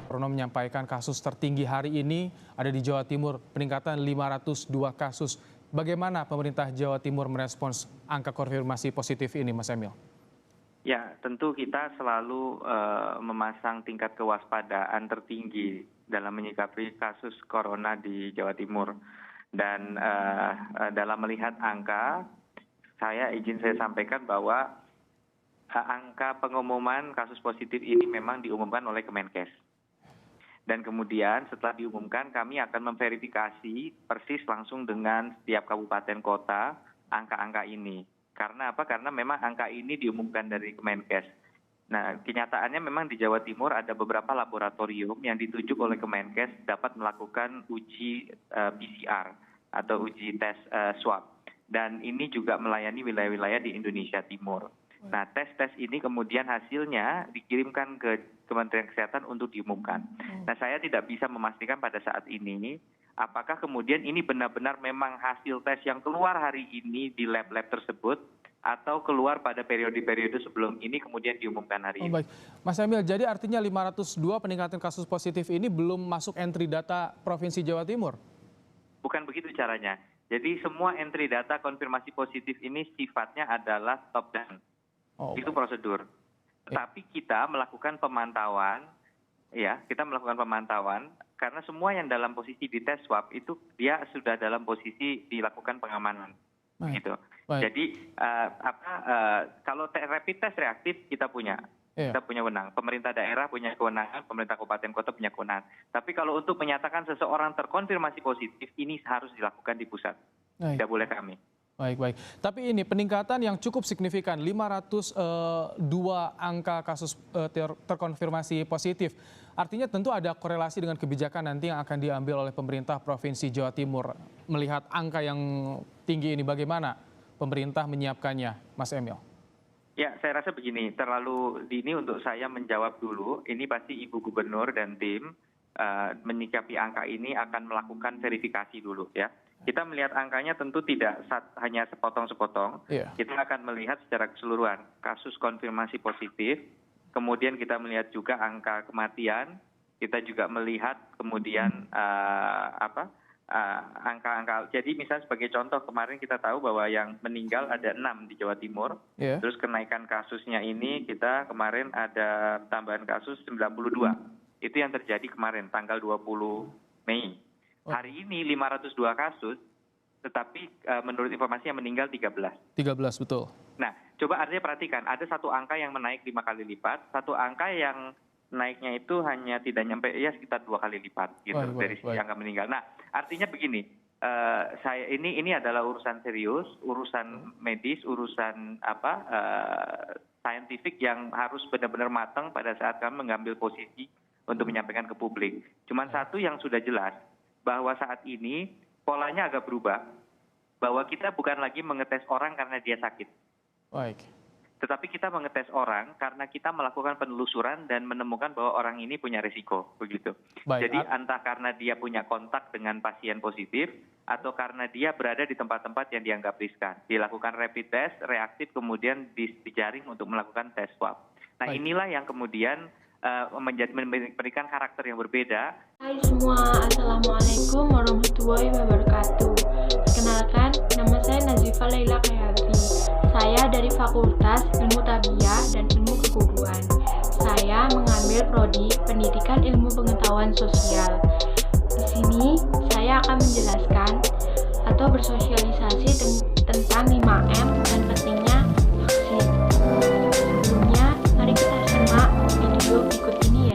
Rono menyampaikan kasus tertinggi hari ini ada di Jawa Timur, peningkatan 502 kasus. Bagaimana pemerintah Jawa Timur merespons angka konfirmasi positif ini, Mas Emil? Ya, tentu kita selalu memasang tingkat kewaspadaan tertinggi dalam menyikapi kasus corona di Jawa Timur. Dan dalam melihat angka, saya sampaikan bahwa angka pengumuman kasus positif ini memang diumumkan oleh Kemenkes. Dan kemudian setelah diumumkan kami akan memverifikasi persis langsung dengan setiap kabupaten kota angka-angka ini. Karena apa? Karena memang angka ini diumumkan dari Kemenkes. Nah, kenyataannya memang di Jawa Timur ada beberapa laboratorium yang ditunjuk oleh Kemenkes dapat melakukan uji PCR atau uji tes swab. Dan ini juga melayani wilayah-wilayah di Indonesia Timur. Nah, tes-tes ini kemudian hasilnya dikirimkan ke Kementerian Kesehatan untuk diumumkan. Nah, saya tidak bisa memastikan pada saat ini apakah kemudian ini benar-benar memang hasil tes yang keluar hari ini di lab-lab tersebut atau keluar pada periode-periode sebelum ini kemudian diumumkan hari ini. Baik, Mas Emil, jadi artinya 502 peningkatan kasus positif ini belum masuk entry data Provinsi Jawa Timur? Bukan begitu caranya. Jadi semua entry data konfirmasi positif ini sifatnya adalah top down. Itu prosedur. Tetapi kita melakukan pemantauan, karena semua yang dalam posisi di tes swab itu dia sudah dalam posisi dilakukan pengamanan. Gitu. Jadi kalau rapid test reaktif kita punya. Kita punya wewenang. Pemerintah daerah punya kewenangan, pemerintah kabupaten kota punya kewenangan. Tapi kalau untuk menyatakan seseorang terkonfirmasi positif, ini harus dilakukan di pusat. Tidak boleh kami. Baik. Tapi ini peningkatan yang cukup signifikan, 502 angka kasus terkonfirmasi positif. Artinya tentu ada korelasi dengan kebijakan nanti yang akan diambil oleh pemerintah Provinsi Jawa Timur. Melihat angka yang tinggi ini, bagaimana pemerintah menyiapkannya, Mas Emil? Ya, saya rasa begini, terlalu dini untuk saya menjawab dulu. Ini pasti Ibu Gubernur dan tim menyikapi angka ini akan melakukan verifikasi dulu ya. Kita melihat angkanya tentu tidak hanya sepotong-sepotong. Kita akan melihat secara keseluruhan kasus konfirmasi positif, kemudian kita melihat juga angka kematian, kita juga melihat kemudian angka-angka. Jadi misalnya sebagai contoh kemarin kita tahu bahwa yang meninggal ada 6 di Jawa Timur. Terus kenaikan kasusnya ini kita kemarin ada tambahan kasus 92. Itu yang terjadi kemarin tanggal 20 Mei. Hari ini 502 kasus, tetapi menurut informasi yang meninggal 13. 13, betul. Nah, coba artinya perhatikan, ada satu angka yang menaik 5 kali lipat, satu angka yang naiknya itu hanya tidak nyampe sekitar 2 kali lipat gitu dari sisi angka meninggal. Nah, artinya begini, ini adalah urusan serius, urusan medis, urusan saintifik yang harus benar-benar matang pada saat kami mengambil posisi untuk menyampaikan ke publik. Cuman satu yang sudah jelas, bahwa saat ini polanya agak berubah, bahwa kita bukan lagi mengetes orang karena dia sakit. Tetapi kita mengetes orang karena kita melakukan penelusuran dan menemukan bahwa orang ini punya risiko, begitu. Jadi entah karena dia punya kontak dengan pasien positif atau karena dia berada di tempat-tempat yang dianggap riskan. Dilakukan rapid test, reaktif, kemudian dijaring untuk melakukan tes swab. Nah, inilah yang kemudian memberikan karakter yang berbeda. Hai semua, Assalamualaikum warahmatullahi wabarakatuh. Perkenalkan, nama saya Nazifa Laila Khairati. Saya dari Fakultas Ilmu Tabiah dan Ilmu Keguruan. Saya mengambil prodi Pendidikan Ilmu Pengetahuan Sosial. Di sini saya akan menjelaskan atau bersosialisasi tentang 5M dan pentingnya vaksin. Sebelumnya, mari kita simak video berikut ini ya.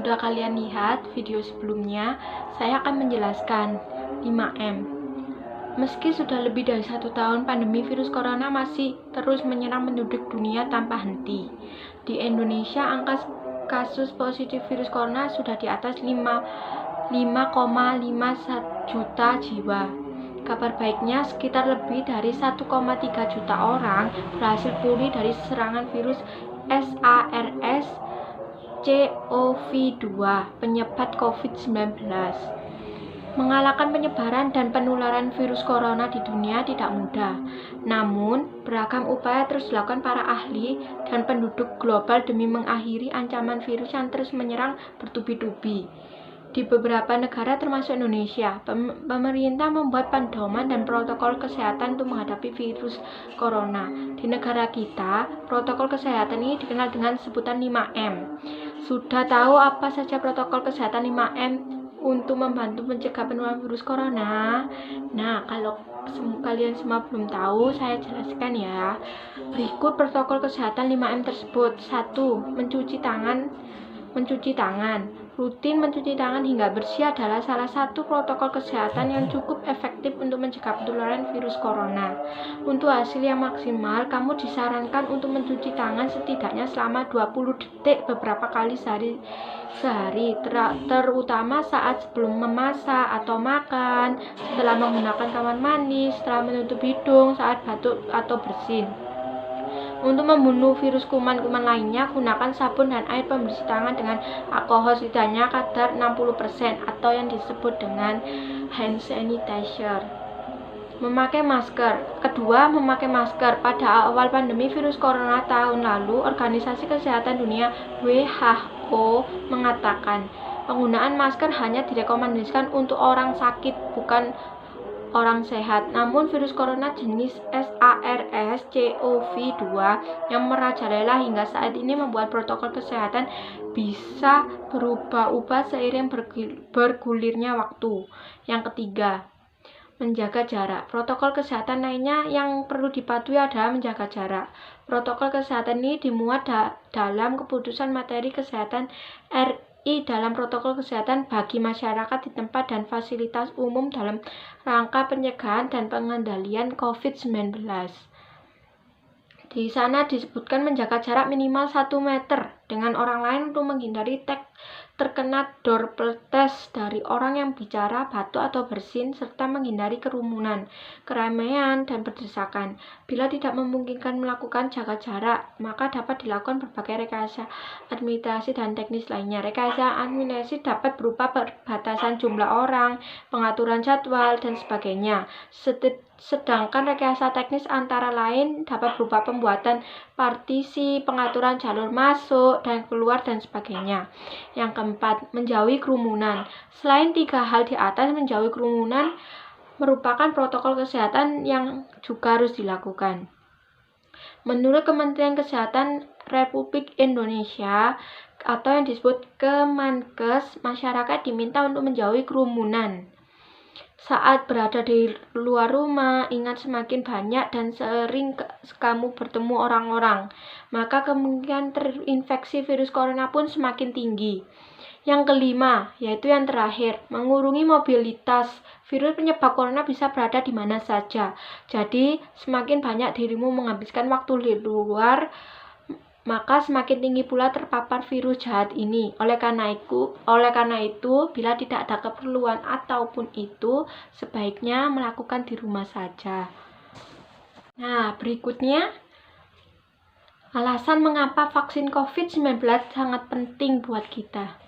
sudah kalian lihat video sebelumnya, saya akan menjelaskan 5M. Meski sudah lebih dari 1 tahun, pandemi virus corona masih terus menyerang penduduk dunia tanpa henti. Di Indonesia, angka kasus positif virus corona sudah di atas 5,5 juta jiwa. Kabar baiknya, sekitar lebih dari 1,3 juta orang berhasil pulih dari serangan virus SARS-CoV-2 penyebat COVID-19. Mengalahkan penyebaran dan penularan virus corona di dunia tidak mudah. Namun, beragam upaya terus dilakukan para ahli dan penduduk global demi mengakhiri ancaman virus yang terus menyerang bertubi-tubi. Di beberapa negara termasuk Indonesia, pemerintah membuat pedoman dan protokol kesehatan untuk menghadapi virus corona. Di negara kita, protokol kesehatan ini dikenal dengan sebutan 5M. Sudah tahu apa saja protokol kesehatan 5M untuk membantu mencegah penularan virus corona? Nah, kalau kalian semua belum tahu, saya jelaskan ya. Berikut protokol kesehatan 5M tersebut. 1. Mencuci tangan. Rutin mencuci tangan hingga bersih adalah salah satu protokol kesehatan yang cukup efektif untuk mencegah penularan virus corona. Untuk hasil yang maksimal, kamu disarankan untuk mencuci tangan setidaknya selama 20 detik beberapa kali sehari, terutama saat sebelum memasak atau makan, setelah menggunakan kamar mandi, setelah menutup hidung, saat batuk atau bersin. Untuk membunuh virus kuman-kuman lainnya, gunakan sabun dan air pembersih tangan dengan alkohol setidaknya kadar 60% atau yang disebut dengan hand sanitizer. Memakai masker. Kedua, memakai masker. Pada awal pandemi virus corona tahun lalu, Organisasi Kesehatan Dunia WHO mengatakan penggunaan masker hanya direkomendasikan untuk orang sakit, bukan orang sehat. Namun virus corona jenis SARS-CoV-2 yang merajalela hingga saat ini membuat protokol kesehatan bisa berubah-ubah seiring bergulirnya waktu. Yang ketiga, menjaga jarak. Protokol kesehatan lainnya yang perlu dipatuhi adalah menjaga jarak. Protokol kesehatan ini dimuat dalam keputusan materi kesehatan RI dalam protokol kesehatan bagi masyarakat di tempat dan fasilitas umum dalam rangka pencegahan dan pengendalian COVID-19. Di sana disebutkan menjaga jarak minimal 1 meter dengan orang lain untuk menghindari terkena droplet dari orang yang bicara, batuk atau bersin, serta menghindari kerumunan, keramaian, dan berdesakan. Bila tidak memungkinkan melakukan jaga jarak, maka dapat dilakukan berbagai rekayasa administrasi dan teknis lainnya. Rekayasa administrasi dapat berupa perbatasan jumlah orang, pengaturan jadwal, dan sebagainya. Sedangkan rekayasa teknis antara lain dapat berupa pembuatan partisi, pengaturan jalur masuk dan keluar, dan sebagainya. Yang keempat, menjauhi kerumunan. Selain 3 hal di atas, menjauhi kerumunan merupakan protokol kesehatan yang juga harus dilakukan. Menurut Kementerian Kesehatan Republik Indonesia atau yang disebut Kemenkes, masyarakat diminta untuk menjauhi kerumunan. Saat berada di luar rumah, ingat semakin banyak dan sering kamu bertemu orang-orang, maka kemungkinan terinfeksi virus corona pun semakin tinggi. Yang kelima, yaitu yang terakhir, mengurangi mobilitas. Virus penyebab corona bisa berada di mana saja. Jadi, semakin banyak dirimu menghabiskan waktu di luar, maka semakin tinggi pula terpapar virus jahat ini. Oleh karena itu, bila tidak ada keperluan ataupun itu, sebaiknya melakukan di rumah saja. Nah, berikutnya, alasan mengapa vaksin COVID-19 sangat penting buat kita.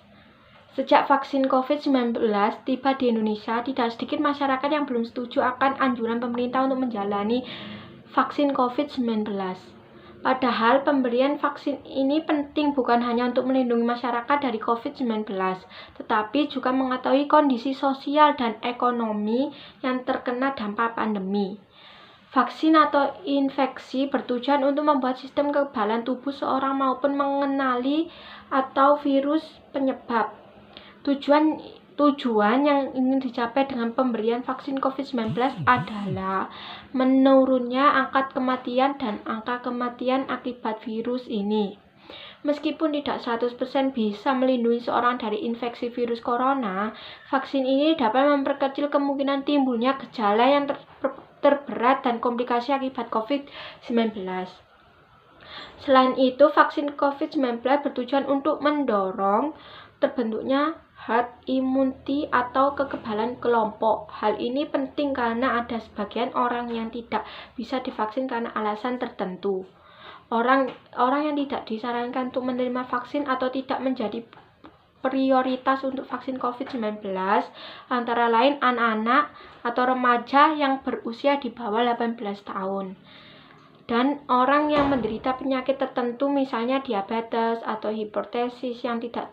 Sejak vaksin COVID-19 tiba di Indonesia, tidak sedikit masyarakat yang belum setuju akan anjuran pemerintah untuk menjalani vaksin COVID-19. Padahal pemberian vaksin ini penting bukan hanya untuk melindungi masyarakat dari COVID-19, tetapi juga mengetahui kondisi sosial dan ekonomi yang terkena dampak pandemi. Vaksin atau infeksi bertujuan untuk membuat sistem kekebalan tubuh seorang maupun mengenali atau virus penyebab. Tujuan yang ingin dicapai dengan pemberian vaksin COVID-19 adalah menurunnya angka kematian dan angka kematian akibat virus ini. Meskipun tidak 100% bisa melindungi seorang dari infeksi virus corona, vaksin ini dapat memperkecil kemungkinan timbulnya gejala yang terberat dan komplikasi akibat COVID-19. Selain itu, vaksin COVID-19 bertujuan untuk mendorong terbentuknya herd immunity atau kekebalan kelompok. Hal ini penting karena ada sebagian orang yang tidak bisa divaksin karena alasan tertentu. Orang yang tidak disarankan untuk menerima vaksin atau tidak menjadi prioritas untuk vaksin COVID-19 antara lain anak-anak atau remaja yang berusia di bawah 18 tahun. Dan orang yang menderita penyakit tertentu misalnya diabetes atau hipertensi yang tidak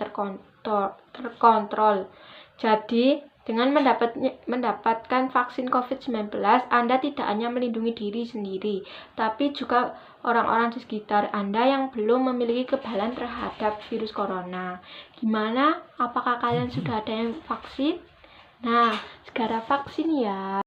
terkontrol. Jadi, dengan mendapatkan vaksin COVID-19, Anda tidak hanya melindungi diri sendiri, tapi juga orang-orang di sekitar Anda yang belum memiliki kekebalan terhadap virus corona. Gimana? Apakah kalian sudah ada yang vaksin? Nah, segera vaksin ya.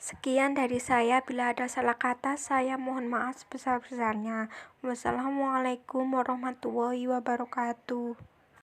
Sekian dari saya, bila ada salah kata, saya mohon maaf sebesar-besarnya. Wassalamualaikum warahmatullahi wabarakatuh.